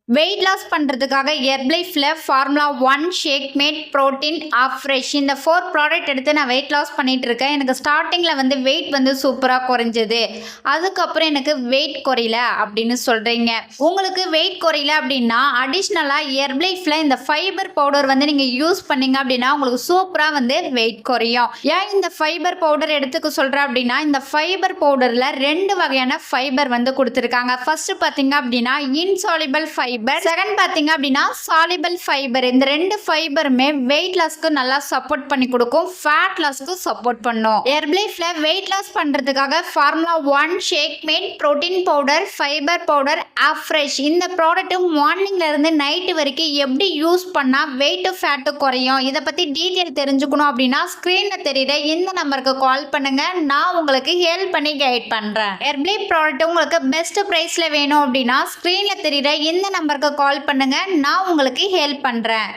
Weight loss பண்ணுறதுக்காக ஹெர்ப்லைஃப்ல formula 1 shake mate protein fresh இந்த 4 product எடுத்து நான் வெயிட் லாஸ் பண்ணிட்டு இருக்கேன். எனக்கு ஸ்டார்டிங்கில் வந்து வெயிட் வந்து சூப்பராக குறைஞ்சது. அதுக்கப்புறம் எனக்கு வெயிட் குறையல அப்படின்னு சொல்கிறீங்க. உங்களுக்கு வெயிட் குறையல அப்படின்னா அடிஷ்னலாக ஹெர்ப்லைஃப்ல இந்த ஃபைபர் பவுடர் வந்து நீங்கள் யூஸ் பண்ணீங்க அப்படின்னா உங்களுக்கு சூப்பராக வந்து வெயிட் குறையும். ஏன் இந்த ஃபைபர் பவுடர் எடுத்துக்க சொல்கிறேன் அப்படின்னா இந்த ஃபைபர் பவுடரில் 2 வகையான ஃபைபர் வந்து கொடுத்துருக்காங்க. ஃபர்ஸ்ட் பார்த்தீங்க அப்படின்னா இன்சாலிபிள் ஃபைபர், செகண்ட் பாத்தீங்க அப்படின்னா சாலிபிள் ஃபைபர். இந்த 2 ஃபைபருமே வெயிட் லாஸ்க்கு நல்லா சப்போர்ட் பண்ணி கொடுக்கும், ஃபேட் லாஸ்க்கு சப்போர்ட் பண்ணும். ஹெர்ப்லைஃப்ல வெயிட் லாஸ் பண்றதுக்காக formula 1 shake mate protein powder, fiber powder, fresh இந்த ப்ராடக்ட் மார்னிங்ல இருந்து நைட் வரைக்கும் எப்படி யூஸ் பண்ணா வெயிட் ஃபேட் குறையும், இதை பத்தி டீட்டெயில் தெரிஞ்சுக்கணும் அப்படின்னா ஸ்கிரீன்ல தெரியுற இந்த நம்பருக்கு கால் பண்ணுங்க. நான் உங்களுக்கு ஹெல்ப் பண்ணி கைட் பண்றேன். ஹெர்ப்லை ப்ராடக்ட் உங்களுக்கு பெஸ்ட் பிரைஸ்ல வேணும் அப்படின்னா ஸ்கிரீன்ல தெரியுற இந்த நம்பருக்கு கால் பண்ணுங்க. நான் உங்களுக்கு ஹெல்ப் பண்றேன்.